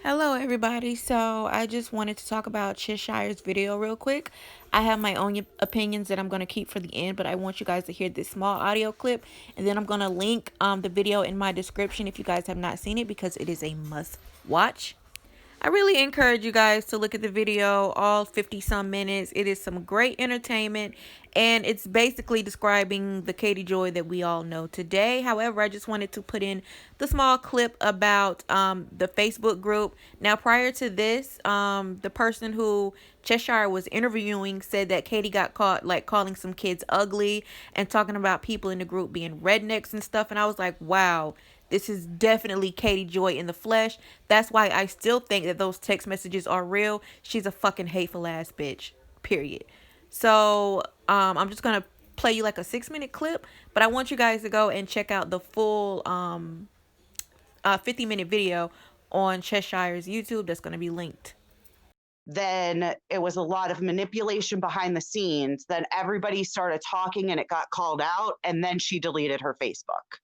Hello, everybody. So, I just wanted to talk about Cheshire's video real quick. I have my own opinions that I'm going to keep for the end, but I want you guys to hear this small audio clip, and then I'm going to link the video in my description if you guys have not seen it because it is a must watch. I really encourage you guys to look at the video, all 50 some minutes. It is some great entertainment, and it's basically describing the Katie Joy that we all know today. However, I just wanted to put in the small clip about the Facebook group. Now, prior to this, the person who Cheshire was interviewing said that Katie got caught like calling some kids ugly and talking about people in the group being rednecks and stuff. And I was like, wow, this is definitely Katie Joy in the flesh. That's why I still think that those text messages are real. She's a fucking hateful ass bitch. Period. So I'm just gonna play you like a 6 minute clip, but I want you guys to go and check out the full 50-minute video on Cheshire's YouTube that's gonna be linked. Then it was a lot of manipulation behind the scenes. Then everybody started talking and it got called out. And then she deleted her Facebook.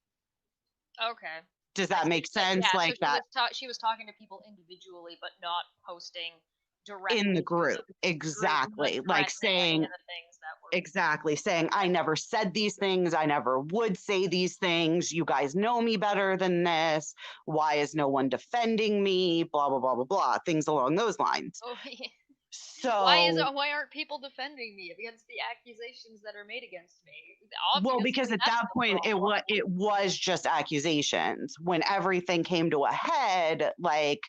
Okay. Does I that see. make So, sense? yeah, so Like that she was talking to people individually, but not posting in directly the to group. the group, like Exactly. Like threatening any saying, of the things that were. exactly, saying, I never said these things. I never would say these things. You guys know me better than this. Why is no one defending me? Blah, blah, blah, blah, blah. Things along those lines. Oh, yeah. So, Why aren't people defending me against the accusations that are made against me? well, because Obviously, at that's that the point problem. it was just accusations. When everything came to a head, like,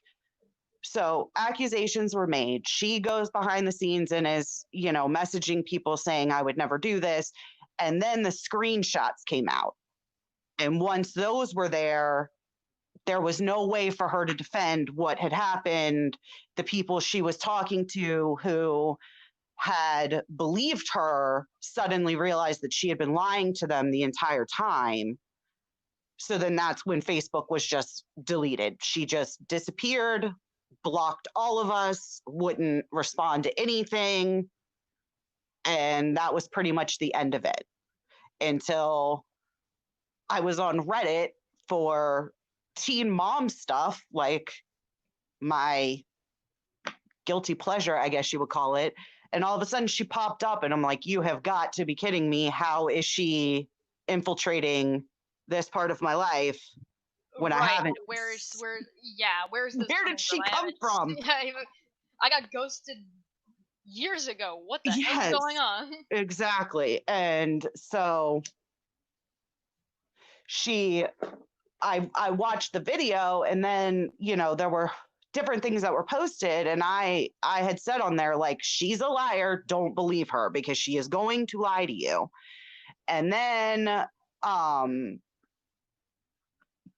so accusations were made. She goes behind the scenes and is, messaging people saying I would never do this. And then the screenshots came out. And once those were there was no way for her to defend what had happened. The people she was talking to who had believed her suddenly realized that she had been lying to them the entire time. So then that's when Facebook was just deleted. She just disappeared, blocked all of us, wouldn't respond to anything. And that was pretty much the end of it until I was on Reddit for teen mom stuff, like my guilty pleasure, I guess you would call it. And all of a sudden she popped up, and I'm like, you have got to be kidding me. How is she infiltrating this part of my life when I Right. haven't? Where's this Where did coming from? she I come haven't. from? I got ghosted years ago. What the heck's going Yes, on? exactly. And so she I watched the video, and then, there were different things that were posted, and I had said on there, like, she's a liar, don't believe her because she is going to lie to you. And um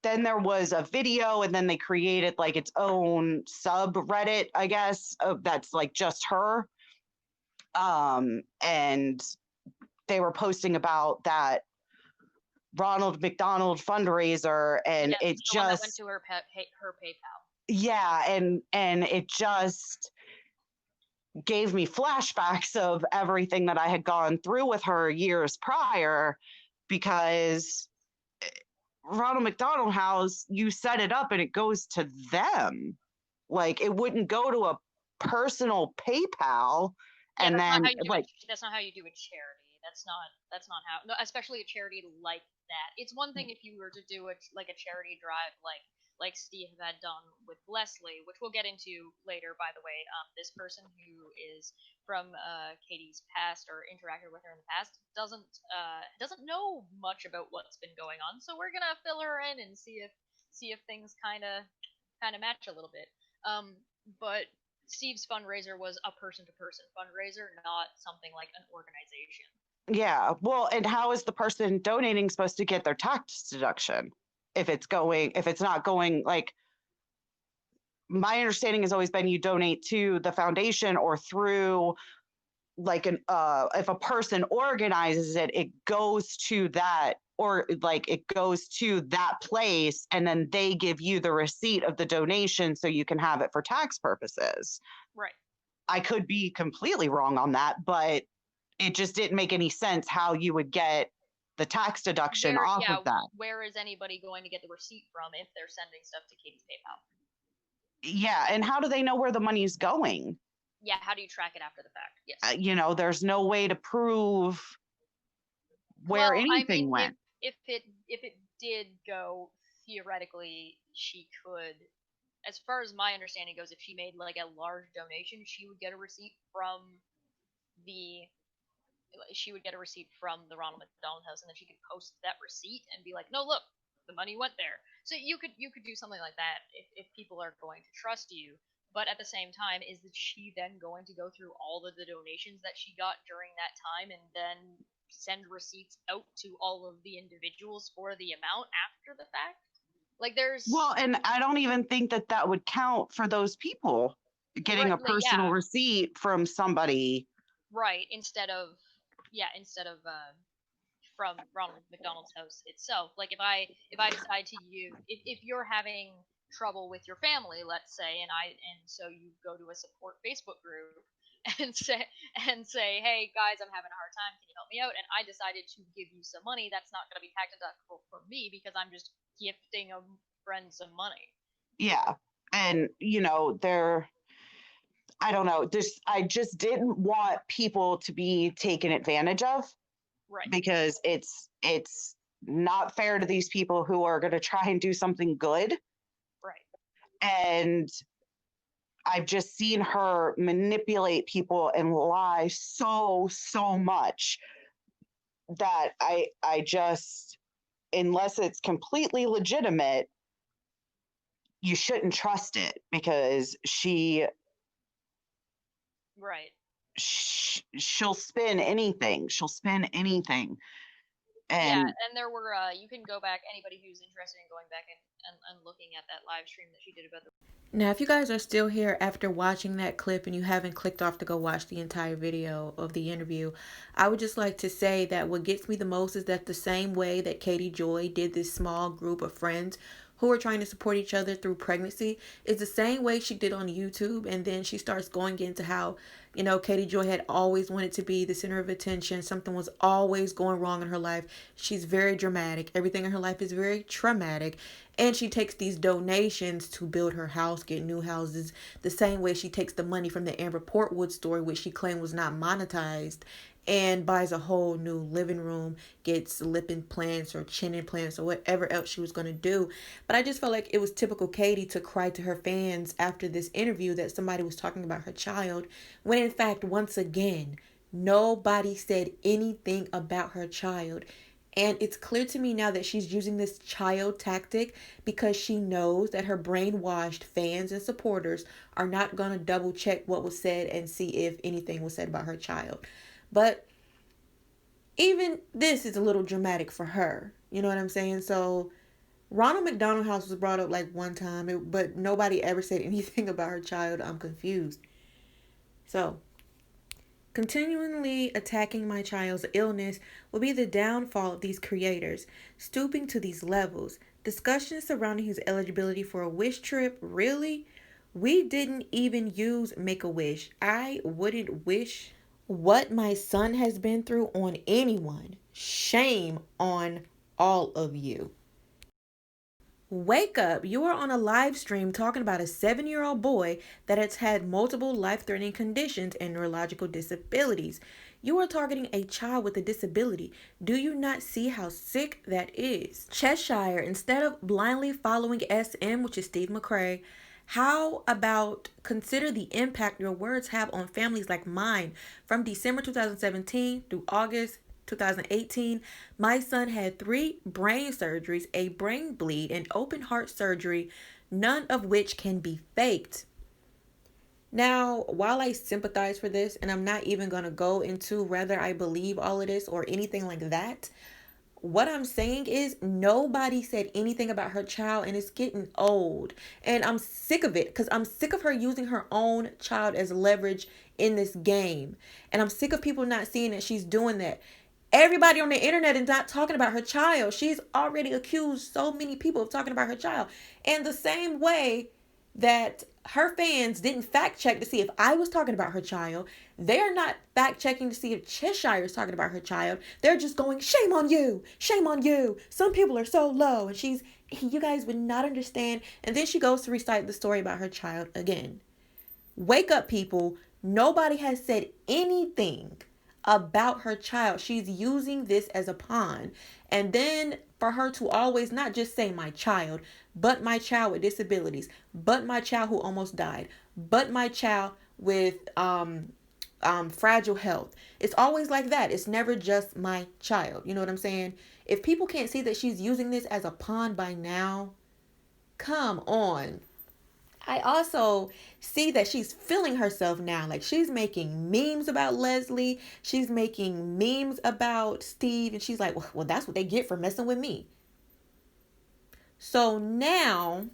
then there was a video, and then they created like its own subreddit, I guess, that's like just her. And they were posting about that Ronald McDonald fundraiser, and Yes, it the one that went just, to her PayPal. yeah, and it just gave me flashbacks of everything that I had gone through with her years prior, because Ronald McDonald House, you set it up and it goes to them. Like, it wouldn't go to a personal PayPal. Yeah, And then, like, that's not how you do a charity. That's not how. No, especially a charity like that. It's one thing if you were to do a charity drive like Steve had done with Leslie, which we'll get into later. By the way, this person who is from Katie's past or interacted with her in the past doesn't know much about what's been going on. So we're gonna fill her in and see if things kind of match a little bit. But Steve's fundraiser was a person to person fundraiser, not something like an organization. yeah. Well, and how is the person donating supposed to get their tax deduction if it's not going, like, my understanding has always been you donate to the foundation or through like an if a person organizes it, it goes to that, or like it goes to that place, and then they give you the receipt of the donation so you can have it for tax purposes. Right. I could be completely wrong on that, but it just didn't make any sense how you would get the tax deduction off of that. Where is anybody going to get the receipt from if they're sending stuff to Katie's PayPal? Yeah, and how do they know where the money's going? Yeah, how do you track it after the fact? Yes. There's no way to prove where Well, I anything mean, went. if it did go, theoretically, she could, as far as my understanding goes, if she made like a large donation, the she would get a receipt from the Ronald McDonald House, and then she could post that receipt and be like, "No, look, the money went there." So you could do something like that if people are going to trust you. But at the same time, is that she then going to go through all of the donations that she got during that time and then send receipts out to all of the individuals for the amount after the fact? Like there's Well, and I don't even think that that would count for those people getting right, a like, yeah, personal receipt from somebody. right. Instead of from Ronald McDonald's House itself. Like if I decide to use if you're having trouble with your family, let's say, and so you go to a support Facebook group and say, hey guys, I'm having a hard time. Can you help me out? And I decided to give you some money. That's not going to be tax deductible for me because I'm just gifting a friend some money. Yeah. And, I don't know, I just didn't want people to be taken advantage of Right. because it's not fair to these people who are going to try and do something good. Right. And I've just seen her manipulate people and lie so much that I just, unless it's completely legitimate, you shouldn't trust it because Right. she'll spin anything. She'll spin anything. Yeah, And and there were you can go back, anybody who's interested in going back and looking at that live stream that she did about the Now, if you guys are still here after watching that clip and you haven't clicked off to go watch the entire video of the interview, I would just like to say that what gets me the most is that the same way that Katie Joy did this small group of friends who are trying to support each other through pregnancy is the same way she did on YouTube. And then she starts going into how, Katie Joy had always wanted to be the center of attention. Something was always going wrong in her life. She's very dramatic. Everything in her life is very traumatic. And she takes these donations to build her house, get new houses, the same way she takes the money from the Amber Portwood story, which she claimed was not monetized, and buys a whole new living room, gets lip implants or chin implants or whatever else she was going to do. But I just felt like it was typical Katie to cry to her fans after this interview that somebody was talking about her child, when in fact, once again, nobody said anything about her child. And it's clear to me now that she's using this child tactic because she knows that her brainwashed fans and supporters are not going to double check what was said and see if anything was said about her child. But even this is a little dramatic for her. You know what I'm saying? So Ronald McDonald House was brought up like one time, but nobody ever said anything about her child. I'm confused. So continually attacking my child's illness will be the downfall of these creators, stooping to these levels. Discussions surrounding his eligibility for a wish trip, really? We didn't even use Make a Wish. I wouldn't wish what my son has been through on anyone. Shame on all of you. Wake up. You are on a live stream talking about a 7-year-old boy that has had multiple life threatening conditions and neurological disabilities. You are targeting a child with a disability. Do you not see how sick that is? Cheshire, instead of blindly following SM, which is Steve McCray, how about consider the impact your words have on families like mine? From December 2017 through August 2018, my son had 3 brain surgeries, a brain bleed, and open heart surgery, none of which can be faked. Now, while I sympathize for this, and I'm not even going to go into whether I believe all of this or anything like that, what I'm saying is nobody said anything about her child, and it's getting old. And I'm sick of it because I'm sick of her using her own child as leverage in this game. And I'm sick of people not seeing that she's doing that. Everybody on the internet is not talking about her child. She's already accused so many people of talking about her child. And the same way that her fans didn't fact check to see if I was talking about her child. They're not fact checking to see if Cheshire is talking about her child. They're just going, shame on you, shame on you. Some people are so low. And you guys would not understand. And then she goes to recite the story about her child again. Wake up, people. Nobody has said anything about her child. She's using this as a pawn. And then for her to always not just say my child, but my child with disabilities, but my child who almost died, but my child with fragile health. It's always like that. It's never just my child. You know what I'm saying? If people can't see that she's using this as a pawn by now, come on. I also see that she's feeling herself now. Like, she's making memes about Leslie. She's making memes about Steve. And she's like, well, that's what they get for messing with me. So now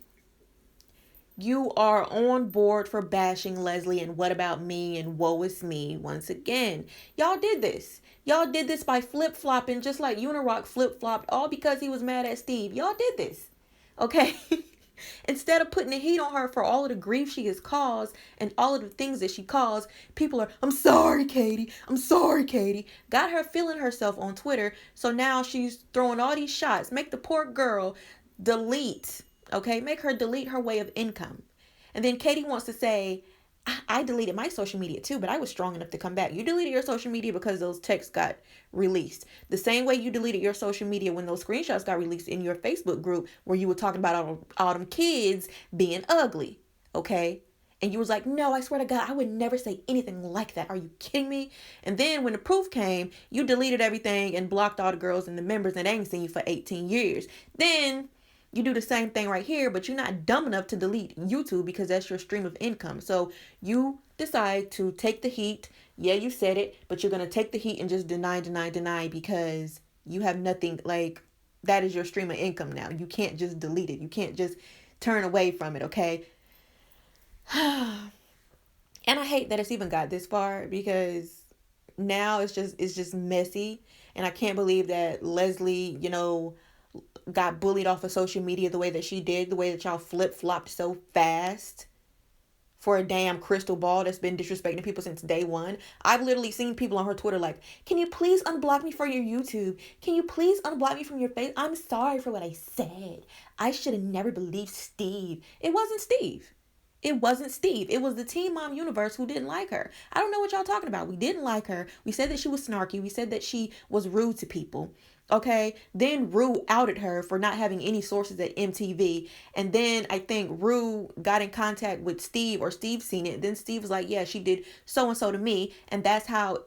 you are on board for bashing Leslie and what about me and woe is me once again. Y'all did this. Y'all did this by flip-flopping just like Unirock flip-flopped all because he was mad at Steve. Y'all did this. Okay? Instead of putting the heat on her for all of the grief she has caused and all of the things that she caused, people are, I'm sorry, Katie. I'm sorry, Katie. Got her feeling herself on Twitter. So now she's throwing all these shots. Make the poor girl delete. Okay? Make her delete her way of income. And then Katie wants to say, I deleted my social media too, but I was strong enough to come back. You deleted your social media because those texts got released. The same way you deleted your social media when those screenshots got released in your Facebook group where you were talking about all them kids being ugly. Okay? And you was like, no, I swear to God, I would never say anything like that. Are you kidding me? And then when the proof came, you deleted everything and blocked all the girls and the members and they ain't seen you for 18 years. Then you do the same thing right here, but you're not dumb enough to delete YouTube because that's your stream of income. So you decide to take the heat. Yeah, you said it, but you're going to take the heat and just deny because you have nothing, like, that is your stream of income now. You can't just delete it. You can't just turn away from it, okay? And I hate that it's even got this far because now it's just messy. And I can't believe that Leslie, got bullied off of social media the way that she did, the way that y'all flip-flopped so fast for a damn crystal ball that's been disrespecting people since day one. I've literally seen people on her Twitter like, can you please unblock me from your YouTube? Can you please unblock me from your face? I'm sorry for what I said. I should have never believed Steve. It wasn't Steve. It wasn't Steve. It was the Teen Mom universe who didn't like her. I don't know what y'all talking about. We didn't like her. We said that she was snarky. We said that she was rude to people. Okay, then Rue outed her for not having any sources at MTV. And then I think Rue got in contact with Steve, or Steve seen it. Then Steve was like, yeah, she did so and so to me. And that's how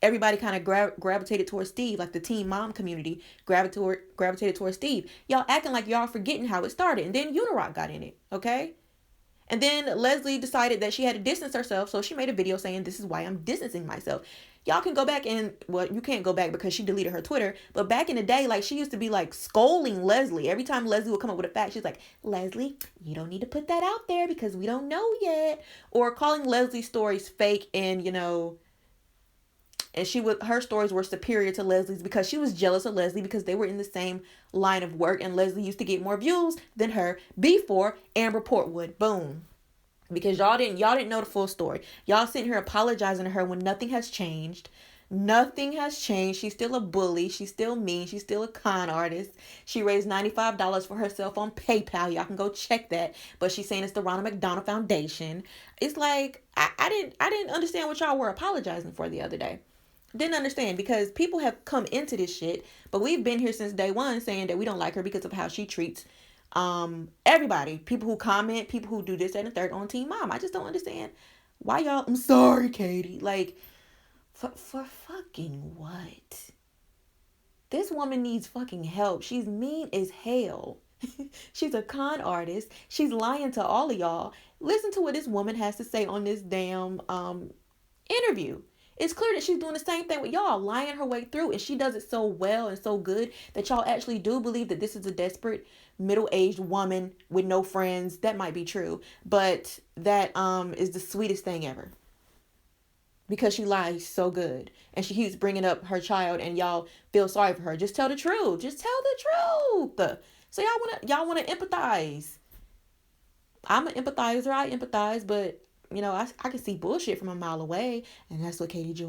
everybody kind of gravitated towards Steve, like the Teen Mom community gravitated towards Steve. Y'all acting like y'all forgetting how it started. And then Unirock got in it, okay? And then Leslie decided that she had to distance herself. So she made a video saying, this is why I'm distancing myself. Y'all can go back and, well, you can't go back because she deleted her Twitter. But back in the day, like, she used to be like scolding Leslie. Every time Leslie would come up with a fact, she's like, Leslie, you don't need to put that out there because we don't know yet. Or calling Leslie's stories fake and, and her stories were superior to Leslie's because she was jealous of Leslie because they were in the same line of work and Leslie used to get more views than her before Amber Portwood. Boom. Because y'all didn't know the full story. Y'all sitting here apologizing to her when nothing has changed. Nothing has changed. She's still a bully. She's still mean. She's still a con artist. She raised $95 for herself on PayPal. Y'all can go check that. But she's saying it's the Ronald McDonald Foundation. It's like, I didn't understand what y'all were apologizing for the other day. Didn't understand because people have come into this shit, but we've been here since day one saying that we don't like her because of how she treats everybody, people who comment, people who do this and the third on Teen Mom. I just don't understand why y'all, I'm sorry, Katie, like, for fucking what? This woman needs fucking help. She's mean as hell. She's a con artist. She's lying to all of y'all. Listen to what this woman has to say on this damn interview. It's clear that she's doing the same thing with y'all, lying her way through, and she does it so well and so good that y'all actually do believe that this is a desperate middle-aged woman with no friends. That might be true, but that is the sweetest thing ever because she lies so good and she keeps bringing up her child and y'all feel sorry for her. Just tell the truth. Just tell the truth. So y'all want to empathize. I'm an empathizer. I empathize, but I can see bullshit from a mile away, and that's what Katie Joy